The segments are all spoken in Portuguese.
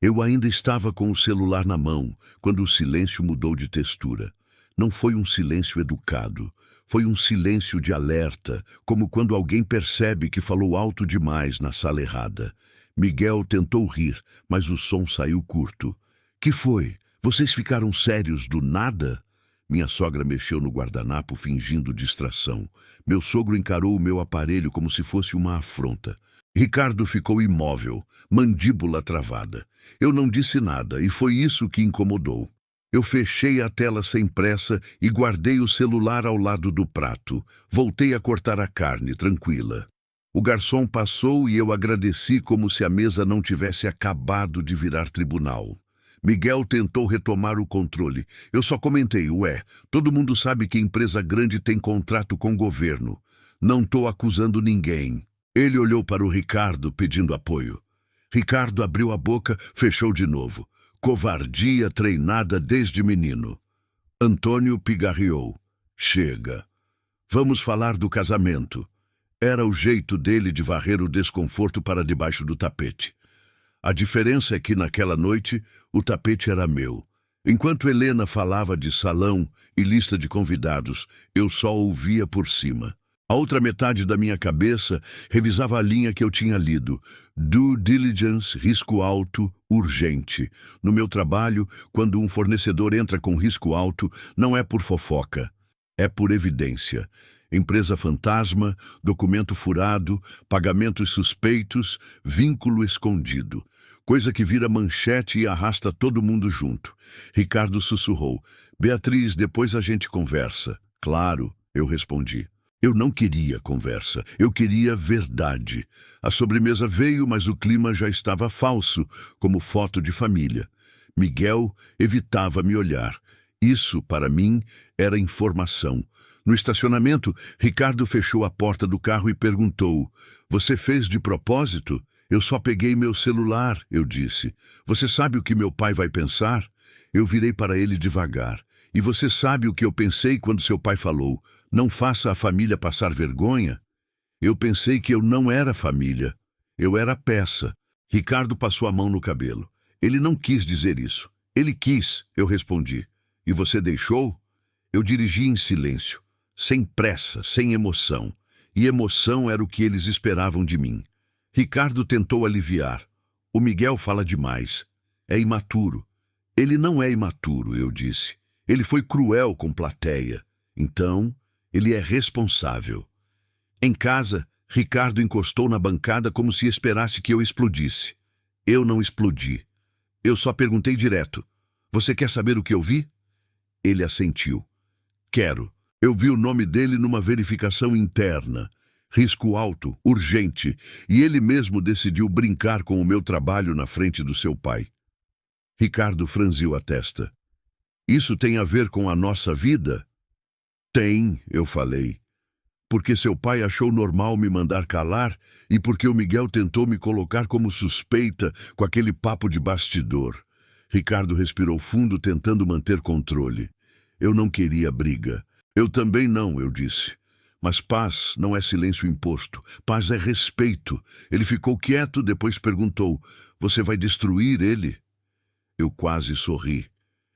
Eu ainda estava com o celular na mão, quando o silêncio mudou de textura. Não foi um silêncio educado, foi um silêncio de alerta, como quando alguém percebe que falou alto demais na sala errada. Miguel tentou rir, mas o som saiu curto. Que foi? Vocês ficaram sérios do nada? Minha sogra mexeu no guardanapo fingindo distração. Meu sogro encarou o meu aparelho como se fosse uma afronta. Ricardo ficou imóvel, mandíbula travada. Eu não disse nada e foi isso que incomodou. Eu fechei a tela sem pressa e guardei o celular ao lado do prato. Voltei a cortar a carne, tranquila. O garçom passou e eu agradeci como se a mesa não tivesse acabado de virar tribunal. Miguel tentou retomar o controle. Eu só comentei, todo mundo sabe que empresa grande tem contrato com o governo. Não estou acusando ninguém. Ele olhou para o Ricardo pedindo apoio. Ricardo abriu a boca, fechou de novo. Covardia treinada desde menino. Antônio pigarreou. Chega. Vamos falar do casamento. Era o jeito dele de varrer o desconforto para debaixo do tapete. A diferença é que naquela noite o tapete era meu. Enquanto Helena falava de salão e lista de convidados, eu só ouvia por cima. A outra metade da minha cabeça revisava a linha que eu tinha lido. Due diligence, risco alto, urgente. No meu trabalho, quando um fornecedor entra com risco alto, não é por fofoca, é por evidência. Empresa fantasma, documento furado, pagamentos suspeitos, vínculo escondido. Coisa que vira manchete e arrasta todo mundo junto. Ricardo sussurrou. Beatriz, depois a gente conversa. Claro, eu respondi. Eu não queria conversa, eu queria verdade. A sobremesa veio, mas o clima já estava falso, como foto de família. Miguel evitava me olhar. Isso, para mim, era informação. No estacionamento, Ricardo fechou a porta do carro e perguntou, você fez de propósito? Eu só peguei meu celular, eu disse. Você sabe o que meu pai vai pensar? Eu virei para ele devagar. E você sabe o que eu pensei quando seu pai falou, não faça a família passar vergonha? Eu pensei que eu não era família. Eu era peça. Ricardo passou a mão no cabelo. Ele não quis dizer isso. Ele quis, eu respondi. E você deixou? Eu dirigi em silêncio, sem pressa, sem emoção. E emoção era o que eles esperavam de mim. Ricardo tentou aliviar. O Miguel fala demais. É imaturo. Ele não é imaturo, eu disse. Ele foi cruel com plateia. Então, ele é responsável. Em casa, Ricardo encostou na bancada como se esperasse que eu explodisse. Eu não explodi. Eu só perguntei direto. Você quer saber o que eu vi? Ele assentiu. Quero. Eu vi o nome dele numa verificação interna. Risco alto, urgente, e ele mesmo decidiu brincar com o meu trabalho na frente do seu pai. Ricardo franziu a testa. Isso tem a ver com a nossa vida? Tem, eu falei. Porque seu pai achou normal me mandar calar e porque o Miguel tentou me colocar como suspeita com aquele papo de bastidor. Ricardo respirou fundo, tentando manter controle. Eu não queria briga. Eu também não, eu disse. Mas paz não é silêncio imposto. Paz é respeito. Ele ficou quieto, depois perguntou, você vai destruir ele? Eu quase sorri.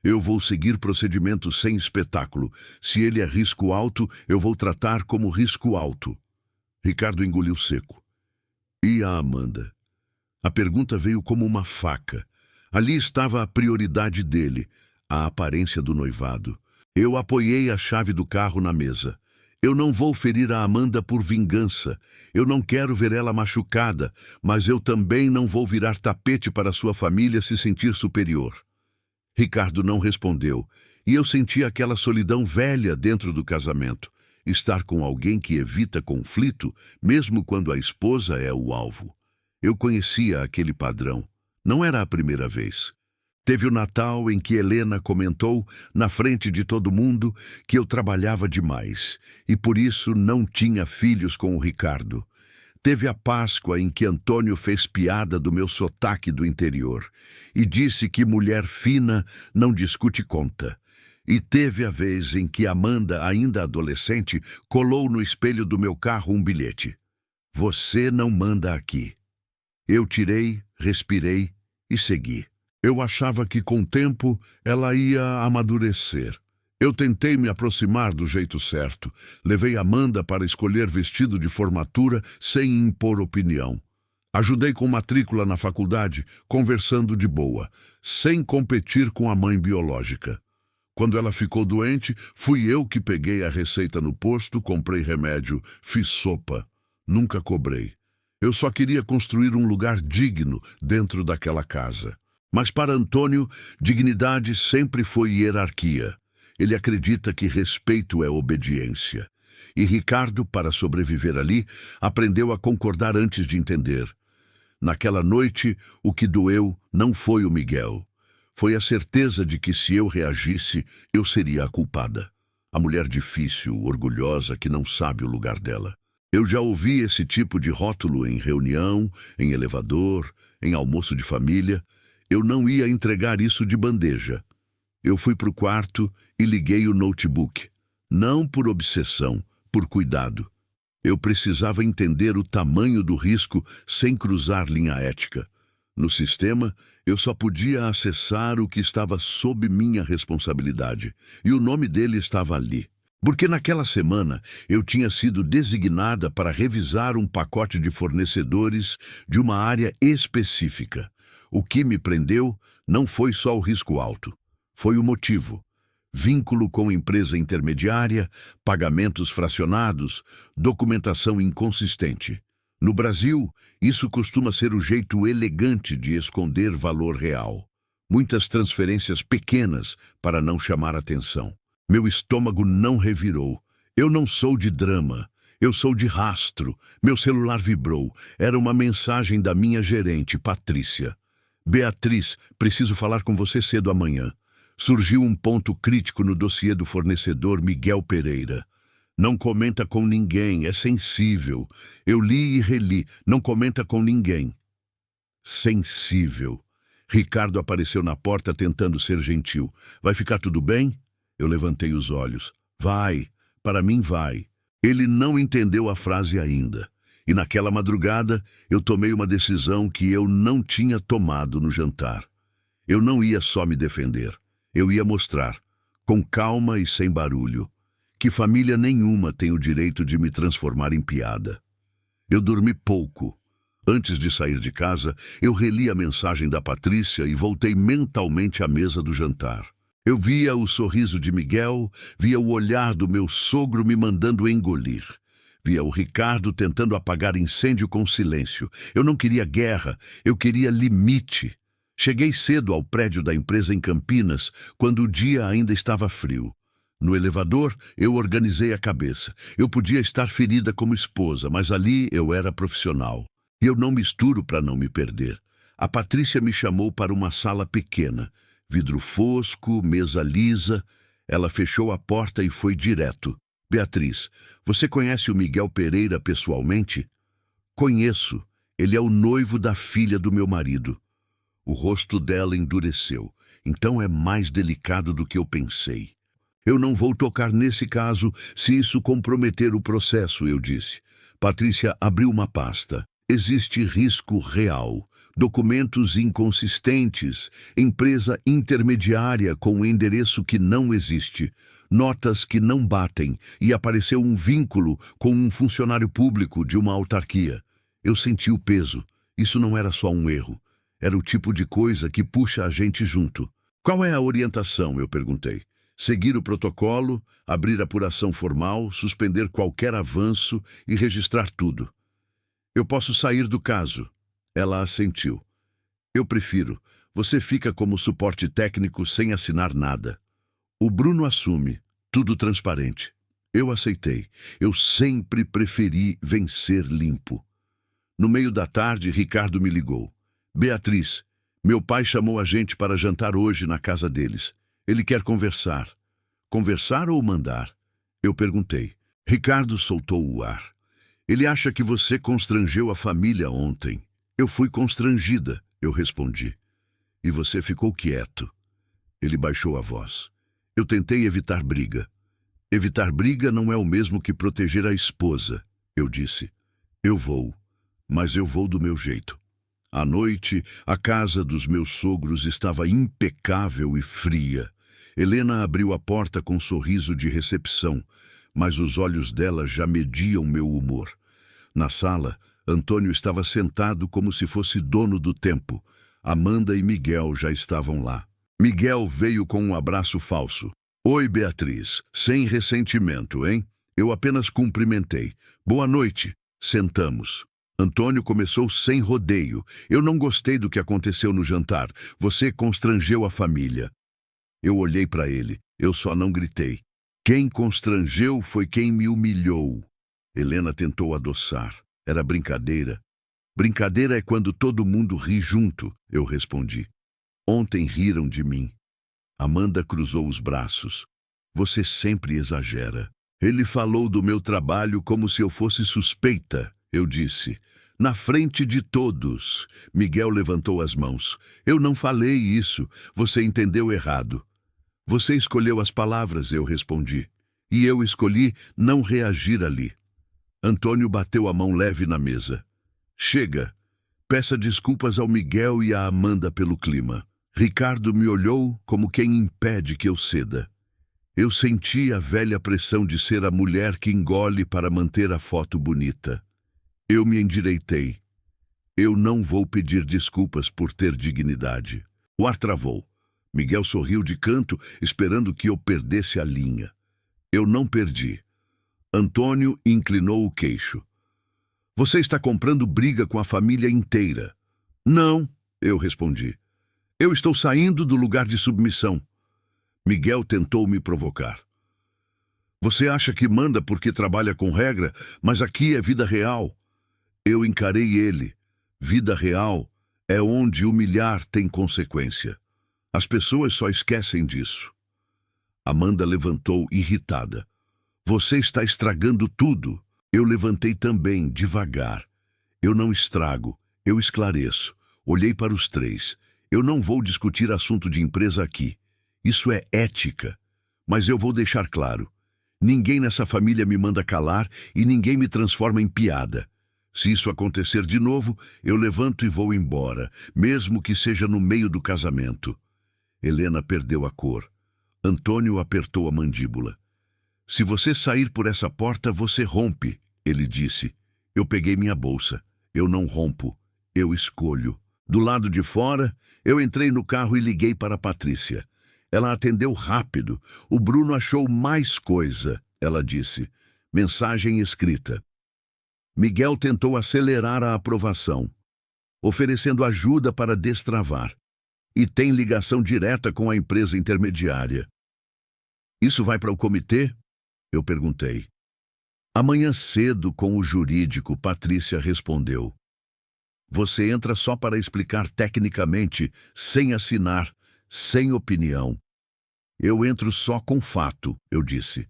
Eu vou seguir procedimento sem espetáculo. Se ele é risco alto, eu vou tratar como risco alto. Ricardo engoliu seco. E a Amanda? A pergunta veio como uma faca. Ali estava a prioridade dele, a aparência do noivado. Eu apoiei a chave do carro na mesa. Eu não vou ferir a Amanda por vingança. Eu não quero ver ela machucada, mas eu também não vou virar tapete para sua família se sentir superior. Ricardo não respondeu, e eu senti aquela solidão velha dentro do casamento. Estar com alguém que evita conflito, mesmo quando a esposa é o alvo. Eu conhecia aquele padrão. Não era a primeira vez. Teve o Natal em que Helena comentou, na frente de todo mundo, que eu trabalhava demais, e por isso não tinha filhos com o Ricardo. Teve a Páscoa em que Antônio fez piada do meu sotaque do interior e disse que mulher fina não discute conta. E teve a vez em que Amanda, ainda adolescente, colou no espelho do meu carro um bilhete. Você não manda aqui. Eu tirei, respirei e segui. Eu achava que com o tempo ela ia amadurecer. Eu tentei me aproximar do jeito certo. Levei Amanda para escolher vestido de formatura sem impor opinião. Ajudei com matrícula na faculdade, conversando de boa, sem competir com a mãe biológica. Quando ela ficou doente, fui eu que peguei a receita no posto, comprei remédio, fiz sopa. Nunca cobrei. Eu só queria construir um lugar digno dentro daquela casa. Mas para Antônio, dignidade sempre foi hierarquia. Ele acredita que respeito é obediência. E Ricardo, para sobreviver ali, aprendeu a concordar antes de entender. Naquela noite, o que doeu não foi o Miguel. Foi a certeza de que se eu reagisse, eu seria a culpada. A mulher difícil, orgulhosa, que não sabe o lugar dela. Eu já ouvi esse tipo de rótulo em reunião, em elevador, em almoço de família. Eu não ia entregar isso de bandeja. Eu fui para o quarto e liguei o notebook. Não por obsessão, por cuidado. Eu precisava entender o tamanho do risco sem cruzar linha ética. No sistema, eu só podia acessar o que estava sob minha responsabilidade, e o nome dele estava ali. Porque naquela semana eu tinha sido designada para revisar um pacote de fornecedores de uma área específica. O que me prendeu não foi só o risco alto, foi o motivo. Vínculo com empresa intermediária, pagamentos fracionados, documentação inconsistente. No Brasil, isso costuma ser o jeito elegante de esconder valor real. Muitas transferências pequenas para não chamar atenção. Meu estômago não revirou. Eu não sou de drama. Eu sou de rastro. Meu celular vibrou. Era uma mensagem da minha gerente, Patrícia. Beatriz, preciso falar com você cedo amanhã. Surgiu um ponto crítico no dossiê do fornecedor Miguel Pereira. Não comenta com ninguém, é sensível. Eu li e reli, não comenta com ninguém. Sensível. Ricardo apareceu na porta tentando ser gentil. Vai ficar tudo bem? Eu levantei os olhos. Vai, para mim vai. Ele não entendeu a frase ainda. E naquela madrugada, eu tomei uma decisão que eu não tinha tomado no jantar. Eu não ia só me defender. Eu ia mostrar, com calma e sem barulho, que família nenhuma tem o direito de me transformar em piada. Eu dormi pouco. Antes de sair de casa, eu reli a mensagem da Patrícia e voltei mentalmente à mesa do jantar. Eu via o sorriso de Miguel, via o olhar do meu sogro me mandando engolir. Via o Ricardo tentando apagar incêndio com silêncio. Eu não queria guerra, eu queria limite. Cheguei cedo ao prédio da empresa em Campinas, quando o dia ainda estava frio. No elevador, eu organizei a cabeça. Eu podia estar ferida como esposa, mas ali eu era profissional. E eu não misturo para não me perder. A Patrícia me chamou para uma sala pequena. Vidro fosco, mesa lisa. Ela fechou a porta e foi direto. Beatriz, você conhece o Miguel Pereira pessoalmente? Conheço. Ele é o noivo da filha do meu marido. O rosto dela endureceu. Então é mais delicado do que eu pensei. Eu não vou tocar nesse caso se isso comprometer o processo, eu disse. Patrícia abriu uma pasta. Existe risco real. Documentos inconsistentes. Empresa intermediária com endereço que não existe. Notas que não batem. E apareceu um vínculo com um funcionário público de uma autarquia. Eu senti o peso. Isso não era só um erro. Era o tipo de coisa que puxa a gente junto. Qual é a orientação? Eu perguntei. Seguir o protocolo, abrir apuração formal, suspender qualquer avanço e registrar tudo. Eu posso sair do caso. Ela assentiu. Eu prefiro. Você fica como suporte técnico sem assinar nada. O Bruno assume. Tudo transparente. Eu aceitei. Eu sempre preferi vencer limpo. No meio da tarde, Ricardo me ligou. Beatriz, meu pai chamou a gente para jantar hoje na casa deles. Ele quer conversar. Conversar ou mandar? Eu perguntei. Ricardo soltou o ar. Ele acha que você constrangeu a família ontem. Eu fui constrangida, eu respondi. E você ficou quieto. Ele baixou a voz. Eu tentei evitar briga. Evitar briga não é o mesmo que proteger a esposa, eu disse. Eu vou, mas eu vou do meu jeito. À noite, a casa dos meus sogros estava impecável e fria. Helena abriu a porta com um sorriso de recepção, mas os olhos dela já mediam meu humor. Na sala, Antônio estava sentado como se fosse dono do tempo. Amanda e Miguel já estavam lá. Miguel veio com um abraço falso. Oi, Beatriz. Sem ressentimento, hein? Eu apenas cumprimentei. Boa noite. Sentamos. Antônio começou sem rodeio. Eu não gostei do que aconteceu no jantar. Você constrangeu a família. Eu olhei para ele. Eu só não gritei. Quem constrangeu foi quem me humilhou. Helena tentou adoçar. Era brincadeira. Brincadeira é quando todo mundo ri junto, eu respondi. Ontem riram de mim. Amanda cruzou os braços. Você sempre exagera. Ele falou do meu trabalho como se eu fosse suspeita, eu disse. Na frente de todos. Miguel levantou as mãos. Eu não falei isso. Você entendeu errado. Você escolheu as palavras, eu respondi. E eu escolhi não reagir ali. Antônio bateu a mão leve na mesa. Chega. Peça desculpas ao Miguel e à Amanda pelo clima. Ricardo me olhou como quem impede que eu ceda. Eu senti a velha pressão de ser a mulher que engole para manter a foto bonita. Eu me endireitei. Eu não vou pedir desculpas por ter dignidade. O ar travou. Miguel sorriu de canto, esperando que eu perdesse a linha. Eu não perdi. Antônio inclinou o queixo. Você está comprando briga com a família inteira. Não, eu respondi. Eu estou saindo do lugar de submissão. Miguel tentou me provocar. Você acha que manda porque trabalha com regra, mas aqui é vida real. Eu encarei ele. Vida real é onde humilhar tem consequência. As pessoas só esquecem disso. Amanda levantou irritada. Você está estragando tudo. Eu levantei também, devagar. Eu não estrago, eu esclareço. Olhei para os três. Eu não vou discutir assunto de empresa aqui. Isso é ética. Mas eu vou deixar claro. Ninguém nessa família me manda calar e ninguém me transforma em piada. Se isso acontecer de novo, eu levanto e vou embora, mesmo que seja no meio do casamento. Helena perdeu a cor. Antônio apertou a mandíbula. Se você sair por essa porta, você rompe, ele disse. Eu peguei minha bolsa. Eu não rompo. Eu escolho. Do lado de fora, eu entrei no carro e liguei para a Patrícia. Ela atendeu rápido. O Bruno achou mais coisa, ela disse. Mensagem escrita. Miguel tentou acelerar a aprovação, oferecendo ajuda para destravar. E tem ligação direta com a empresa intermediária. Isso vai para o comitê? Eu perguntei. Amanhã cedo, com o jurídico, Patrícia respondeu. Você entra só para explicar tecnicamente, sem assinar, sem opinião. Eu entro só com fato, eu disse.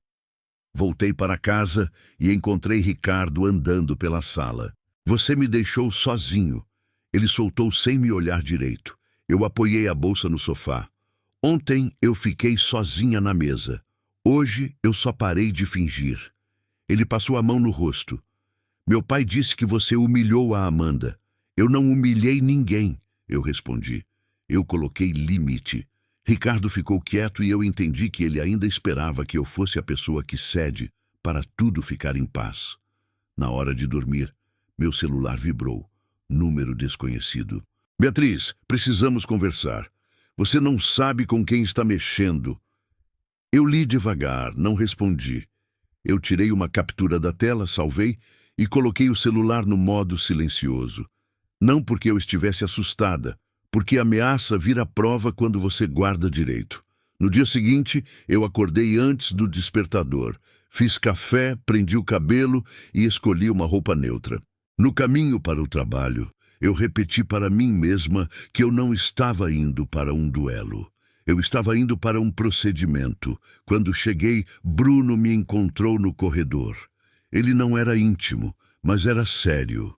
Voltei para casa e encontrei Ricardo andando pela sala. Você me deixou sozinho. Ele soltou sem me olhar direito. Eu apoiei a bolsa no sofá. Ontem eu fiquei sozinha na mesa. Hoje eu só parei de fingir. Ele passou a mão no rosto. Meu pai disse que você humilhou a Amanda. Eu não humilhei ninguém, eu respondi. Eu coloquei limite. Ricardo ficou quieto e eu entendi que ele ainda esperava que eu fosse a pessoa que cede para tudo ficar em paz. Na hora de dormir, meu celular vibrou. Número desconhecido. Beatriz, precisamos conversar. Você não sabe com quem está mexendo. Eu li devagar, não respondi. Eu tirei uma captura da tela, salvei e coloquei o celular no modo silencioso. Não porque eu estivesse assustada, porque a ameaça vira prova quando você guarda direito. No dia seguinte, eu acordei antes do despertador. Fiz café, prendi o cabelo e escolhi uma roupa neutra. No caminho para o trabalho, eu repeti para mim mesma que eu não estava indo para um duelo. Eu estava indo para um procedimento. Quando cheguei, Bruno me encontrou no corredor. Ele não era íntimo, mas era sério.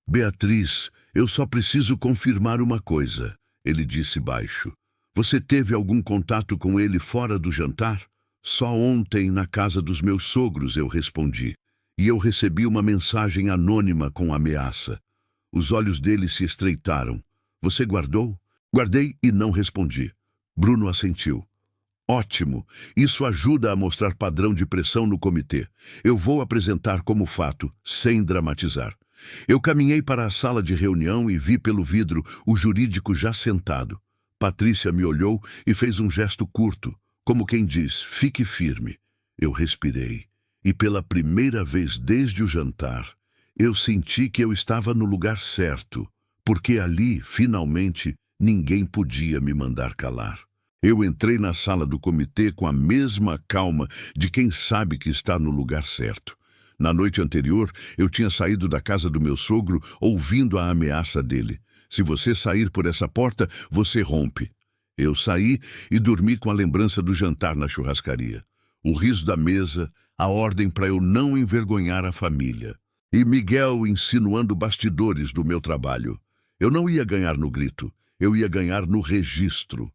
Beatriz, eu só preciso confirmar uma coisa, ele disse baixo. Você teve algum contato com ele fora do jantar? Só ontem, na casa dos meus sogros, eu respondi. E eu recebi uma mensagem anônima com ameaça. Os olhos dele se estreitaram. Você guardou? Guardei e não respondi. Bruno assentiu. Ótimo. Isso ajuda a mostrar padrão de pressão no comitê. Eu vou apresentar como fato, sem dramatizar. Eu caminhei para a sala de reunião e vi pelo vidro o jurídico já sentado. Patrícia me olhou e fez um gesto curto, como quem diz, fique firme. Eu respirei. E pela primeira vez desde o jantar, eu senti que eu estava no lugar certo, porque ali, finalmente, ninguém podia me mandar calar. Eu entrei na sala do comitê com a mesma calma de quem sabe que está no lugar certo. Na noite anterior, eu tinha saído da casa do meu sogro ouvindo a ameaça dele. Se você sair por essa porta, você rompe. Eu saí e dormi com a lembrança do jantar na churrascaria. O riso da mesa, a ordem para eu não envergonhar a família. E Miguel insinuando bastidores do meu trabalho. Eu não ia ganhar no grito, eu ia ganhar no registro.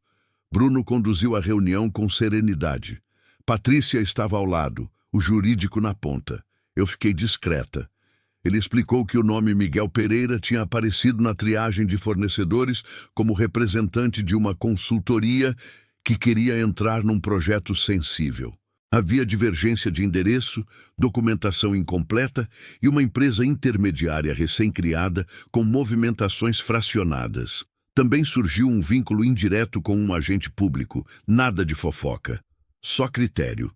Bruno conduziu a reunião com serenidade. Patrícia estava ao lado, o jurídico na ponta. Eu fiquei discreta. Ele explicou que o nome Miguel Pereira tinha aparecido na triagem de fornecedores como representante de uma consultoria que queria entrar num projeto sensível. Havia divergência de endereço, documentação incompleta e uma empresa intermediária recém-criada com movimentações fracionadas. Também surgiu um vínculo indireto com um agente público, nada de fofoca. Só critério.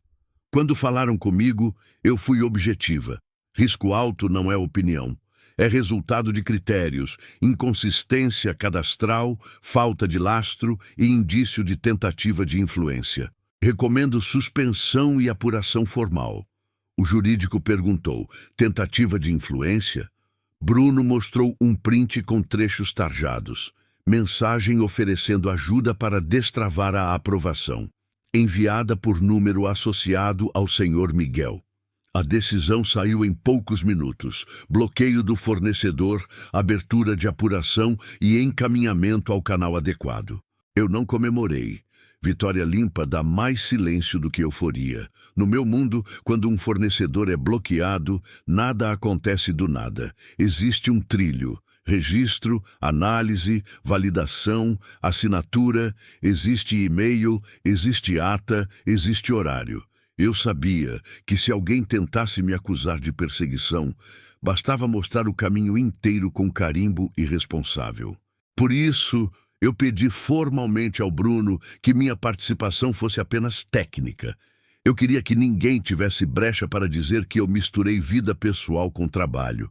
Quando falaram comigo, eu fui objetiva. Risco alto não é opinião. É resultado de critérios, inconsistência cadastral, falta de lastro e indício de tentativa de influência. Recomendo suspensão e apuração formal. O jurídico perguntou, tentativa de influência? Bruno mostrou um print com trechos tarjados. Mensagem oferecendo ajuda para destravar a aprovação. Enviada por número associado ao senhor Miguel. A decisão saiu em poucos minutos. Bloqueio do fornecedor, abertura de apuração e encaminhamento ao canal adequado. Eu não comemorei. Vitória limpa dá mais silêncio do que euforia. No meu mundo, quando um fornecedor é bloqueado, nada acontece do nada. Existe um trilho. Registro, análise, validação, assinatura, existe e-mail, existe ata, existe horário. Eu sabia que se alguém tentasse me acusar de perseguição, bastava mostrar o caminho inteiro com carimbo irresponsável. Por isso, eu pedi formalmente ao Bruno que minha participação fosse apenas técnica. Eu queria que ninguém tivesse brecha para dizer que eu misturei vida pessoal com trabalho.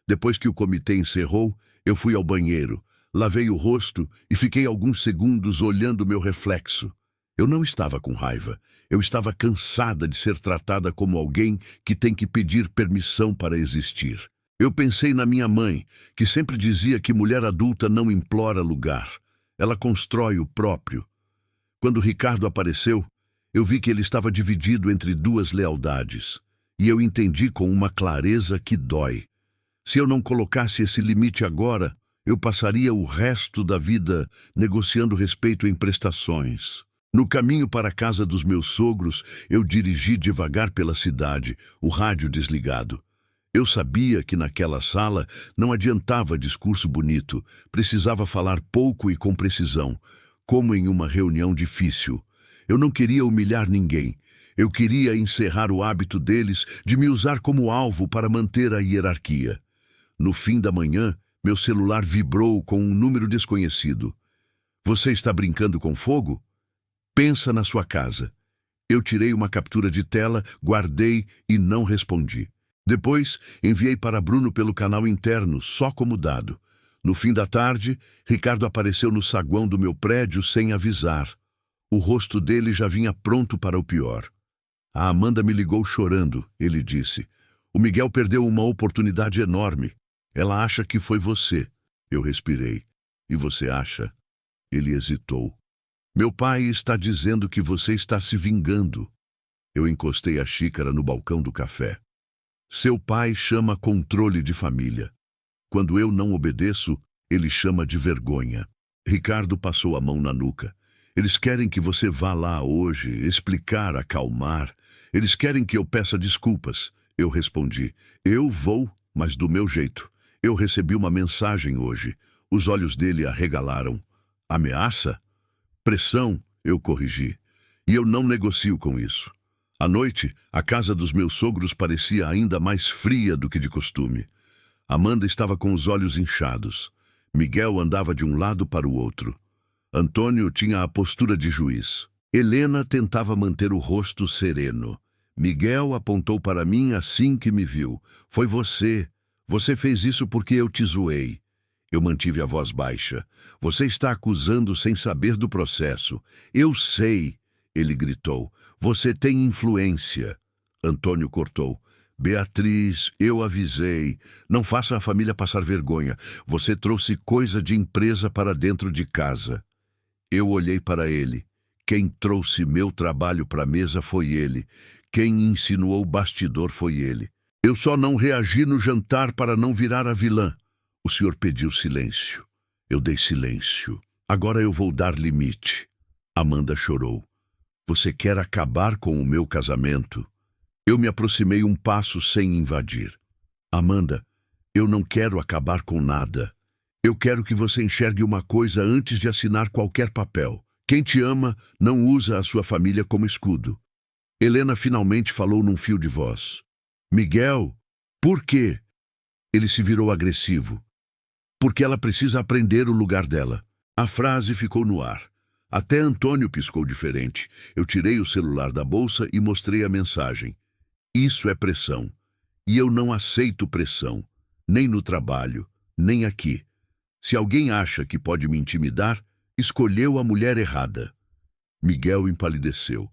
Depois que o comitê encerrou, eu fui ao banheiro, lavei o rosto e fiquei alguns segundos olhando meu reflexo. Eu não estava com raiva, eu estava cansada de ser tratada como alguém que tem que pedir permissão para existir. Eu pensei na minha mãe, que sempre dizia que mulher adulta não implora lugar, ela constrói o próprio. Quando Ricardo apareceu, eu vi que ele estava dividido entre duas lealdades, e eu entendi com uma clareza que dói. Se eu não colocasse esse limite agora, eu passaria o resto da vida negociando respeito em prestações. No caminho para a casa dos meus sogros, eu dirigi devagar pela cidade, o rádio desligado. Eu sabia que naquela sala não adiantava discurso bonito, precisava falar pouco e com precisão, como em uma reunião difícil. Eu não queria humilhar ninguém. Eu queria encerrar o hábito deles de me usar como alvo para manter a hierarquia. No fim da manhã, meu celular vibrou com um número desconhecido. Você está brincando com fogo? Pensa na sua casa. Eu tirei uma captura de tela, guardei e não respondi. Depois, enviei para Bruno pelo canal interno, só como dado. No fim da tarde, Ricardo apareceu no saguão do meu prédio sem avisar. O rosto dele já vinha pronto para o pior. A Amanda me ligou chorando, ele disse. O Miguel perdeu uma oportunidade enorme. Ela acha que foi você. Eu respirei. E você acha? Ele hesitou. Meu pai está dizendo que você está se vingando. Eu encostei a xícara no balcão do café. Seu pai chama controle de família. Quando eu não obedeço, ele chama de vergonha. Ricardo passou a mão na nuca. Eles querem que você vá lá hoje, explicar, acalmar. Eles querem que eu peça desculpas. Eu respondi, eu vou, mas do meu jeito. Eu recebi uma mensagem hoje. Os olhos dele arregalaram. Ameaça? Pressão, eu corrigi. E eu não negocio com isso. À noite, a casa dos meus sogros parecia ainda mais fria do que de costume. Amanda estava com os olhos inchados. Miguel andava de um lado para o outro. Antônio tinha a postura de juiz. Helena tentava manter o rosto sereno. Miguel apontou para mim assim que me viu. Foi você. Você fez isso porque eu te zoei. Eu mantive a voz baixa. Você está acusando sem saber do processo. Eu sei, ele gritou. Você tem influência. Antônio cortou. Beatriz, eu avisei. Não faça a família passar vergonha. Você trouxe coisa de empresa para dentro de casa. Eu olhei para ele. Quem trouxe meu trabalho para a mesa foi ele. Quem insinuou o bastidor foi ele. Eu só não reagi no jantar para não virar a vilã. O senhor pediu silêncio. Eu dei silêncio. Agora eu vou dar limite. Amanda chorou. Você quer acabar com o meu casamento? Eu me aproximei um passo sem invadir. Amanda, eu não quero acabar com nada. Eu quero que você enxergue uma coisa antes de assinar qualquer papel. Quem te ama não usa a sua família como escudo. Helena finalmente falou num fio de voz. Miguel, por quê? Ele se virou agressivo. Porque ela precisa aprender o lugar dela. A frase ficou no ar. Até Antônio piscou diferente. Eu tirei o celular da bolsa e mostrei a mensagem. Isso é pressão. E eu não aceito pressão. Nem no trabalho, nem aqui. Se alguém acha que pode me intimidar, escolheu a mulher errada. Miguel empalideceu.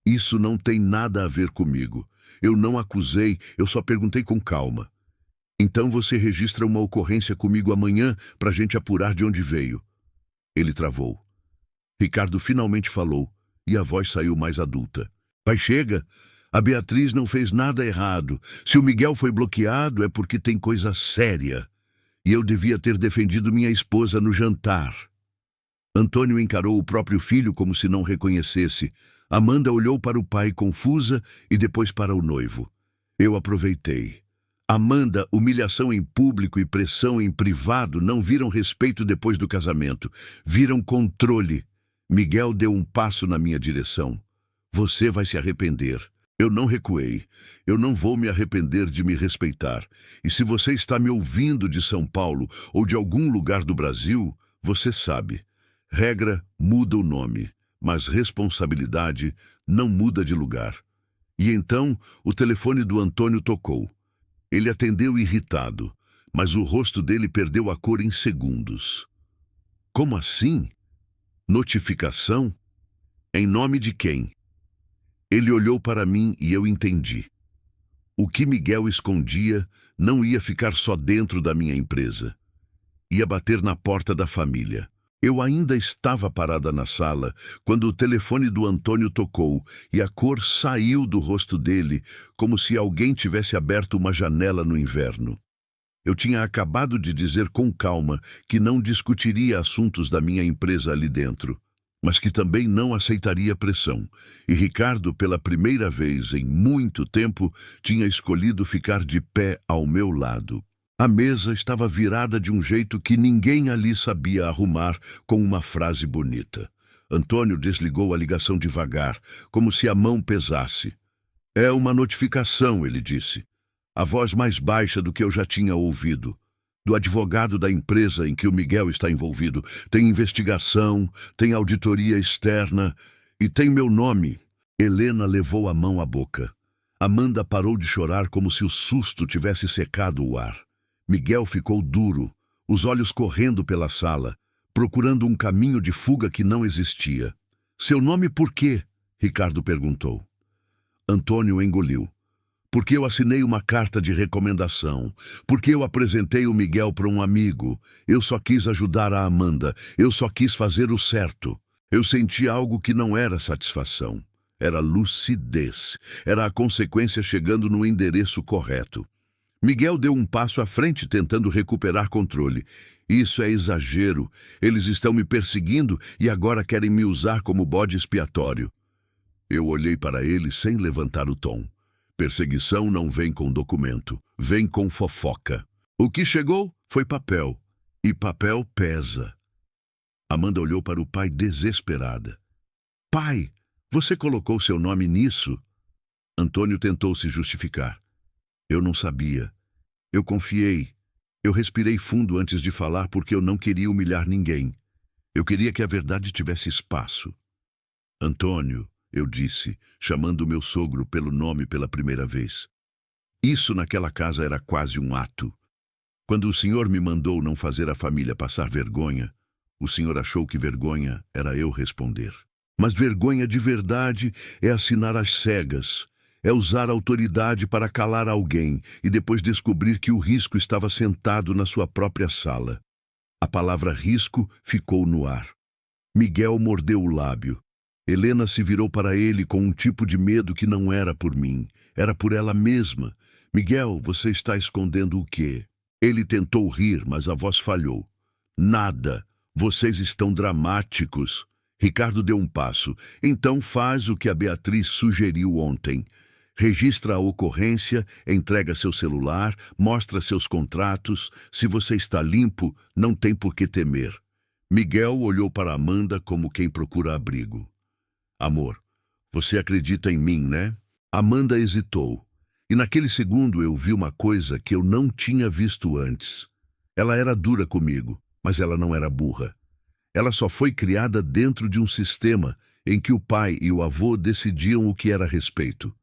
Isso não tem nada a ver comigo. Eu não acusei, eu só perguntei com calma. Então você registra uma ocorrência comigo amanhã para a gente apurar de onde veio. Ele travou. Ricardo finalmente falou, e a voz saiu mais adulta. Pai, chega! A Beatriz não fez nada errado. Se o Miguel foi bloqueado é porque tem coisa séria. E eu devia ter defendido minha esposa no jantar. Antônio encarou o próprio filho como se não reconhecesse. Amanda olhou para o pai confusa e depois para o noivo. Eu aproveitei. Amanda, humilhação em público e pressão em privado não viram respeito depois do casamento. Viram controle. Miguel deu um passo na minha direção. Você vai se arrepender. Eu não recuei. Eu não vou me arrepender de me respeitar. E se você está me ouvindo de São Paulo ou de algum lugar do Brasil, você sabe. Regra muda o nome, mas responsabilidade não muda de lugar. E então o telefone do Antônio tocou. Ele atendeu irritado, mas o rosto dele perdeu a cor em segundos. Como assim? Notificação? Em nome de quem? Ele olhou para mim e eu entendi. O que Miguel escondia não ia ficar só dentro da minha empresa. Ia bater na porta da família. Eu ainda estava parada na sala quando o telefone do Antônio tocou e a cor saiu do rosto dele como se alguém tivesse aberto uma janela no inverno. Eu tinha acabado de dizer com calma que não discutiria assuntos da minha empresa ali dentro, mas que também não aceitaria pressão. E Ricardo, pela primeira vez em muito tempo, tinha escolhido ficar de pé ao meu lado. A mesa estava virada de um jeito que ninguém ali sabia arrumar com uma frase bonita. Antônio desligou a ligação devagar, como se a mão pesasse. É uma notificação, ele disse. A voz mais baixa do que eu já tinha ouvido. Do advogado da empresa em que o Miguel está envolvido. Tem investigação, tem auditoria externa e tem meu nome. Helena levou a mão à boca. Amanda parou de chorar como se o susto tivesse secado o ar. Miguel ficou duro, os olhos correndo pela sala, procurando um caminho de fuga que não existia. Seu nome por quê? Ricardo perguntou. Antônio engoliu. Porque eu assinei uma carta de recomendação. Porque eu apresentei o Miguel para um amigo. Eu só quis ajudar a Amanda. Eu só quis fazer o certo. Eu senti algo que não era satisfação. Era lucidez. Era a consequência chegando no endereço correto. Miguel deu um passo à frente tentando recuperar controle. Isso é exagero. Eles estão me perseguindo e agora querem me usar como bode expiatório. Eu olhei para ele sem levantar o tom. Perseguição não vem com documento, vem com fofoca. O que chegou foi papel, e papel pesa. Amanda olhou para o pai desesperada. Pai, você colocou seu nome nisso? Antônio tentou se justificar. Eu não sabia. Eu confiei. Eu respirei fundo antes de falar porque eu não queria humilhar ninguém. Eu queria que a verdade tivesse espaço. Antônio, eu disse, chamando meu sogro pelo nome pela primeira vez. Isso naquela casa era quase um ato. Quando o senhor me mandou não fazer a família passar vergonha, o senhor achou que vergonha era eu responder. Mas vergonha de verdade é assinar às cegas, é usar autoridade para calar alguém e depois descobrir que o risco estava sentado na sua própria sala. A palavra risco ficou no ar. Miguel mordeu o lábio. Helena se virou para ele com um tipo de medo que não era por mim, era por ela mesma. Miguel, você está escondendo o quê? Ele tentou rir, mas a voz falhou. Nada. Vocês estão dramáticos. Ricardo deu um passo. Então faz o que a Beatriz sugeriu ontem. Registra a ocorrência, entrega seu celular, mostra seus contratos. Se você está limpo, não tem por que temer. Miguel olhou para Amanda como quem procura abrigo. Amor, você acredita em mim, né? Amanda hesitou. E naquele segundo eu vi uma coisa que eu não tinha visto antes. Ela era dura comigo, mas ela não era burra. Ela só foi criada dentro de um sistema em que o pai e o avô decidiam o que era respeito.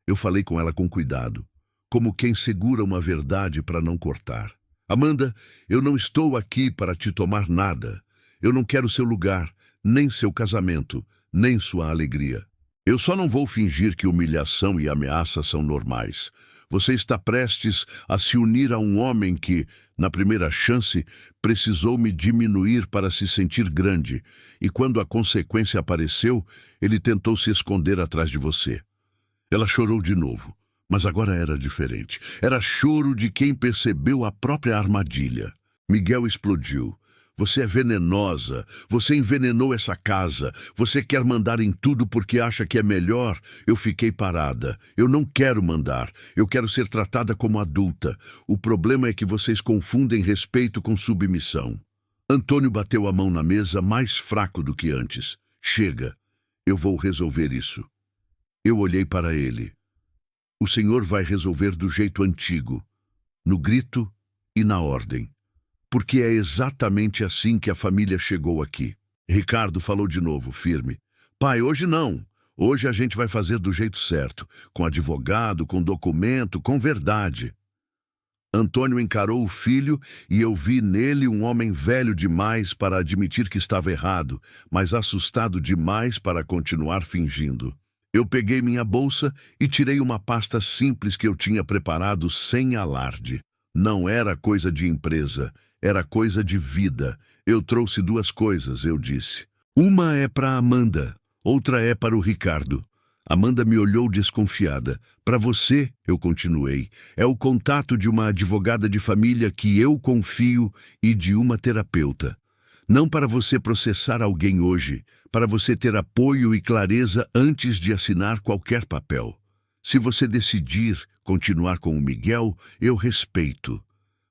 Eu falei com ela com cuidado, como quem segura uma verdade para não cortar. Amanda, eu não estou aqui para te tomar nada. Eu não quero seu lugar, nem seu casamento, nem sua alegria. Eu só não vou fingir que humilhação e ameaça são normais. Você está prestes a se unir a um homem que, na primeira chance, precisou me diminuir para se sentir grande, e quando a consequência apareceu, ele tentou se esconder atrás de você. Ela chorou de novo, mas agora era diferente. Era choro de quem percebeu a própria armadilha. Miguel explodiu. Você é venenosa, você envenenou essa casa, você quer mandar em tudo porque acha que é melhor. Eu fiquei parada, eu não quero mandar, eu quero ser tratada como adulta. O problema é que vocês confundem respeito com submissão. Antônio bateu a mão na mesa mais fraco do que antes. Chega, eu vou resolver isso. Eu olhei para ele. O senhor vai resolver do jeito antigo, no grito e na ordem. Porque é exatamente assim que a família chegou aqui. Ricardo falou de novo, firme. Pai, hoje não. Hoje a gente vai fazer do jeito certo, com advogado, com documento, com verdade. Antônio encarou o filho e eu vi nele um homem velho demais para admitir que estava errado, mas assustado demais para continuar fingindo. Eu peguei minha bolsa e tirei uma pasta simples que eu tinha preparado sem alarde. Não era coisa de empresa. Era coisa de vida. Eu trouxe duas coisas, eu disse. Uma é para Amanda, outra é para o Ricardo. Amanda me olhou desconfiada. Para você, eu continuei, é o contato de uma advogada de família que eu confio e de uma terapeuta. Não para você processar alguém hoje, para você ter apoio e clareza antes de assinar qualquer papel. Se você decidir continuar com o Miguel, eu respeito.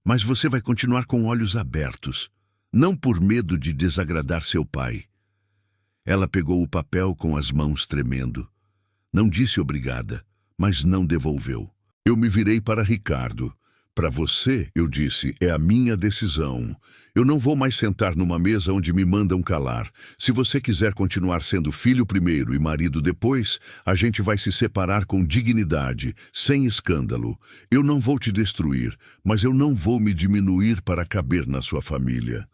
Mas você vai continuar com olhos abertos, não por medo de desagradar seu pai. Ela pegou o papel com as mãos tremendo. Não disse obrigada, mas não devolveu. Eu me virei para Ricardo. Para você, eu disse, é a minha decisão. Eu não vou mais sentar numa mesa onde me mandam calar. Se você quiser continuar sendo filho primeiro e marido depois, a gente vai se separar com dignidade, sem escândalo. Eu não vou te destruir, mas eu não vou me diminuir para caber na sua família.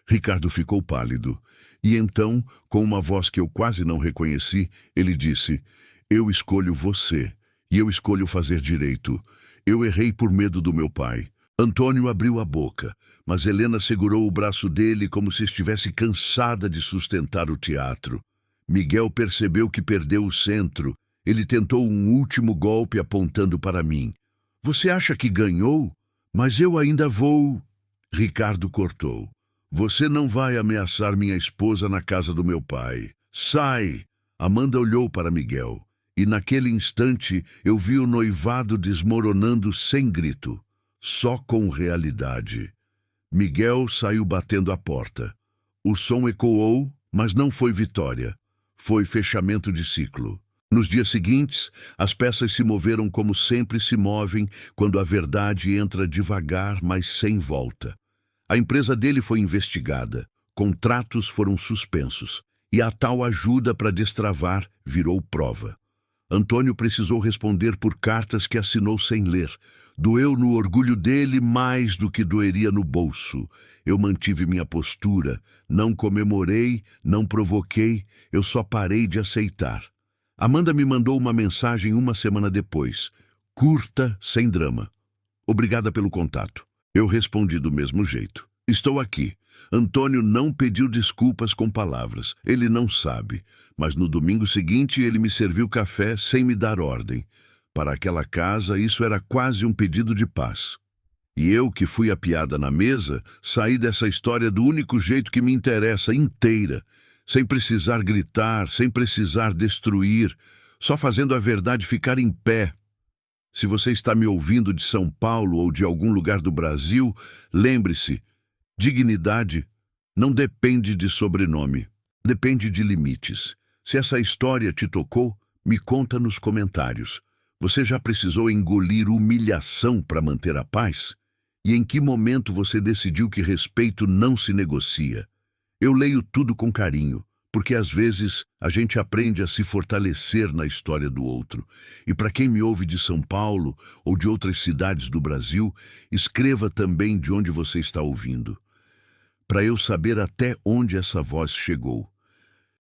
Ricardo ficou pálido. E então, com uma voz que eu quase não reconheci, ele disse, eu escolho você, e eu escolho fazer direito. Eu errei por medo do meu pai. Antônio abriu a boca, mas Helena segurou o braço dele como se estivesse cansada de sustentar o teatro. Miguel percebeu que perdeu o centro. Ele tentou um último golpe apontando para mim. Você acha que ganhou? Mas eu ainda vou... Ricardo cortou. Você não vai ameaçar minha esposa na casa do meu pai. Sai! Amanda olhou para Miguel. E naquele instante eu vi o noivado desmoronando sem grito. só com realidade. Miguel saiu batendo a porta. O som ecoou, mas não foi vitória. Foi fechamento de ciclo. Nos dias seguintes, as peças se moveram como sempre se movem quando a verdade entra devagar, mas sem volta. A empresa dele foi investigada, contratos foram suspensos, e a tal ajuda para destravar virou prova. Antônio precisou responder por cartas que assinou sem ler. Doeu no orgulho dele mais do que doeria no bolso. Eu mantive minha postura, não comemorei, não provoquei, eu só parei de aceitar. Amanda me mandou uma mensagem uma semana depois. Curta, sem drama. Obrigada pelo contato. Eu respondi do mesmo jeito. Estou aqui. Antônio não pediu desculpas com palavras. Ele não sabe. Mas no domingo seguinte ele me serviu café sem me dar ordem. Para aquela casa, isso era quase um pedido de paz. E eu, que fui a piada na mesa, saí dessa história do único jeito que me interessa, inteira. Sem precisar gritar, sem precisar destruir, só fazendo a verdade ficar em pé. Se você está me ouvindo de São Paulo ou de algum lugar do Brasil, lembre-se, dignidade não depende de sobrenome, depende de limites. Se essa história te tocou, me conta nos comentários. Você já precisou engolir humilhação para manter a paz? E em que momento você decidiu que respeito não se negocia? Eu leio tudo com carinho, porque às vezes a gente aprende a se fortalecer na história do outro. E para quem me ouve de São Paulo ou de outras cidades do Brasil, escreva também de onde você está ouvindo, para eu saber até onde essa voz chegou.